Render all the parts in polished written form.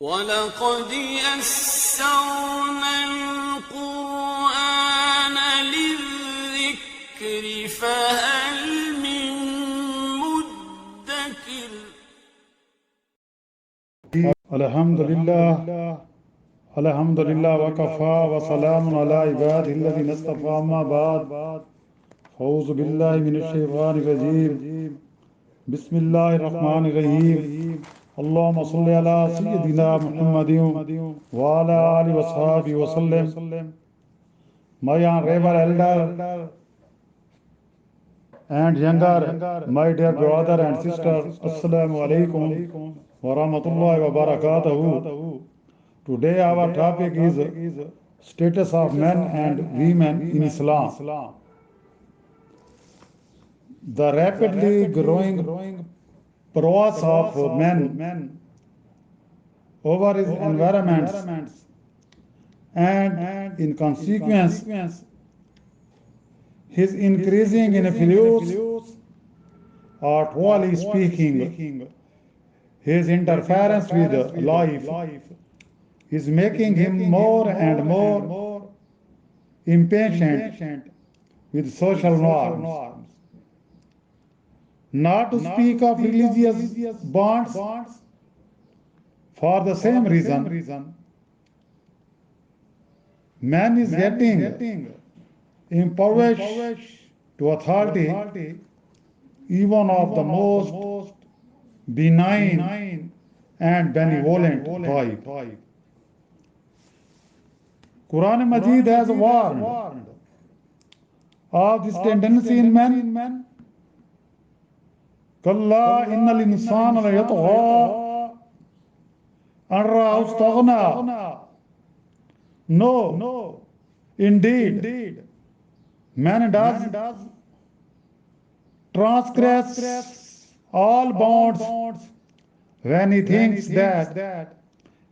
وَلَقَدْ يَسَّرْنَا الْقُرْآنَ لِلذِّكْرِ فَهَلْ مِن مُّدَّكِرٍ. الحمد لله وكفى وسلام على عباده الذين اصطفى أما بعد أعوذ بالله من الشيطان الرجيم بسم الله الرحمن الرحيم اللهم صل على سيدنا محمد وعلى آله وصحبه وسلم. My honorable elder and younger, my dear brother and sister, Assalamu alaikum wa rahmatullahi wa barakatuhu. Today our topic is status of men and women in Islam. The rapidly growing prowess of men over his environments and in consequence his increasing influence, or truly speaking his interference with life, is making him more and more impatient with social norms. Not to speak of religious bonds, for the same reason, man is getting impoverished to authority, even of the most benign and benevolent type. Quran Majid has warned of this tendency in men. Kalla innal insana la yatgha an ra'ahu istaghna. No, indeed, man does transgress all bounds when he thinks that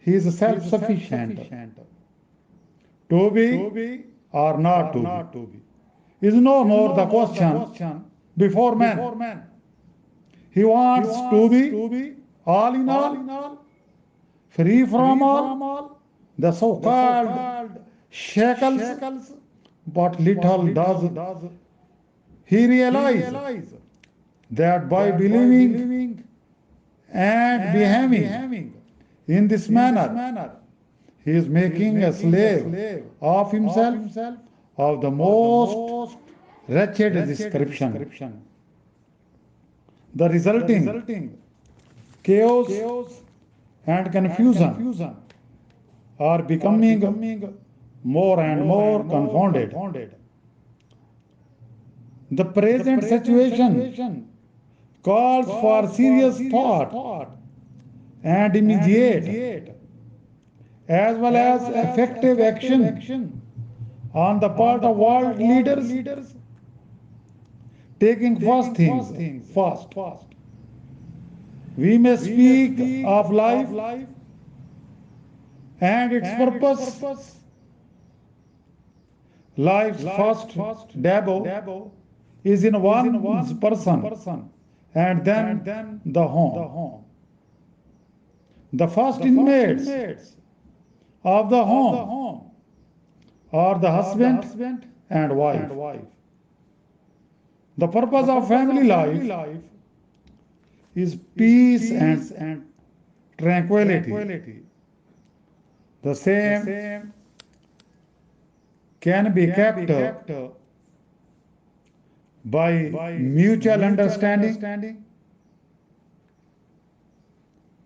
he is self-sufficient. To be or not to be is no more the question before man. He wants to be all in all, free from all the so-called shackles, but little does he realize that by believing and behaving in this manner, he is making a slave of himself of the most wretched description. The resulting chaos and confusion are becoming more and more confounded. The present situation calls for serious thought and immediate as well as effective action on the part of world leaders, taking first things first. We may speak of life and its purpose. Life's first dabo is in one's person, and then the home. The first inmates of the home are the husband and wife. The purpose of family life is peace and tranquility. The same can be kept by mutual understanding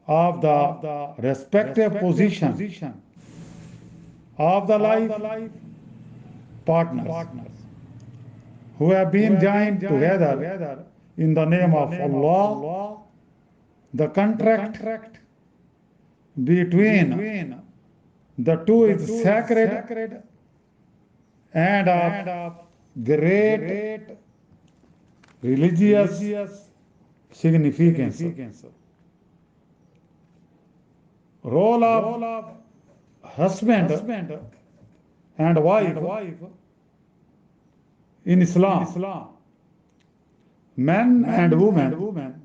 of the respective position of the life partners who have been joined together in the name of Allah. The contract between the two is sacred and of great religious significance. Role of husband and wife in Islam. Men and women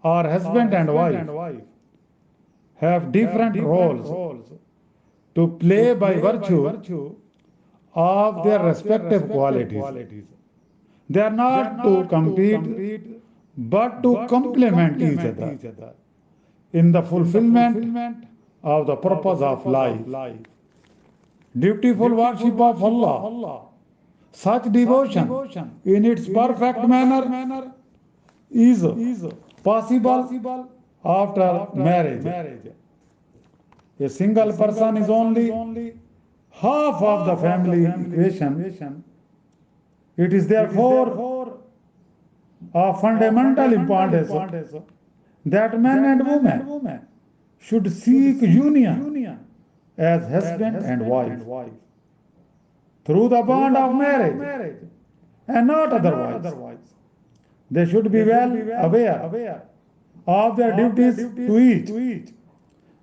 are husband and wife have different roles to play by virtue of their respective qualities. They are not to compete but to complement each other in the fulfillment of the purpose of life. Dutiful worship of Allah, such devotion in its perfect manner is possible after marriage. A single person is only half of the family equation. It is therefore of fundamental importance that men and women should seek union as husband and wife through the bond of marriage and not otherwise. They should be well aware of their duties to each,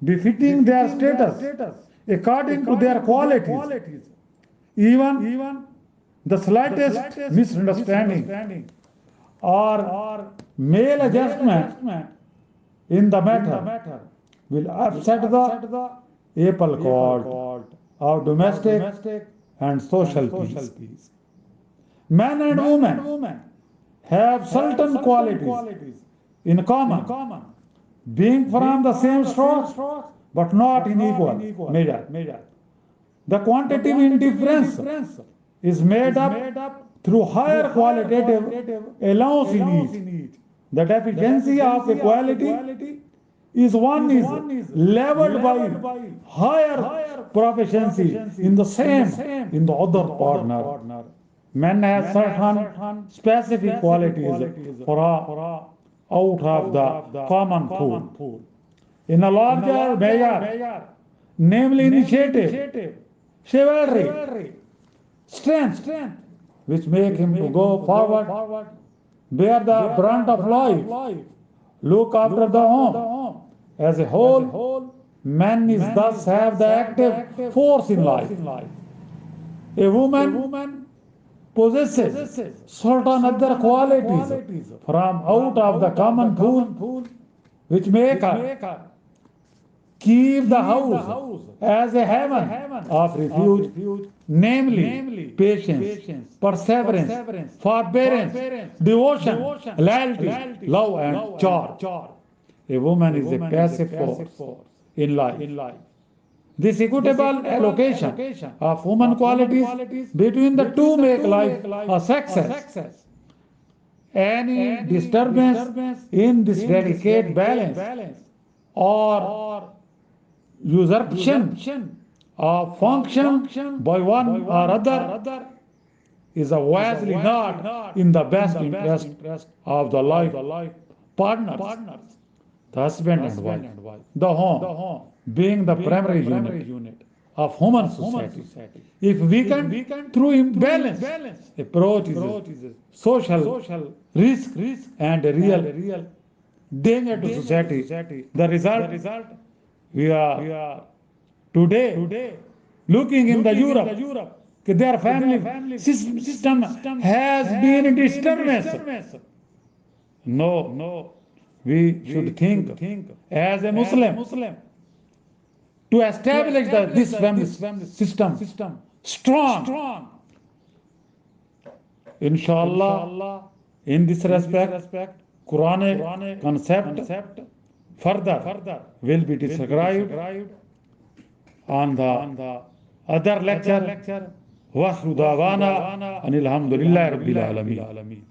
befitting their status according to their qualities. Even the slightest misunderstanding or male adjustment in the matter will upset the apple cart of domestic and social peace. Men and women have certain qualities in common, being from the same straw but not in equal measure. The quantitative indifference is made up through higher qualitative allowance in each. The deficiency of equality is leveled by higher proficiency in the same in the other partner. Men have certain specific qualities for out of the common pool. In a larger measure, namely initiative, chivalry, strength, which make him to go forward, bear the brunt of life, look after the home. As a whole, man is thus have the active force in life. A woman possesses certain other qualities from out of the common pool, which make her keep the house as a heaven of refuge, namely patience, perseverance, forbearance, devotion, loyalty, love and charge. A woman is a passive force in life. This equitable allocation of human qualities between the two make life a success. Any disturbance in this delicate balance or usurpation of function by one or other is obviously not in the best interest of the life partners, the husband and wife, the home being the primary unit of human society. If we can through imbalance approach is a social risk and a real danger to society. The result we are today looking in the Europe, their family system has been in disturbance. No, we should think as a Muslim to establish this family system strong. Inshallah, in this respect, Quranic concept further will be described on the other lecture. Wa akhiru da'wana anil hamdulillahi rabbil alamin.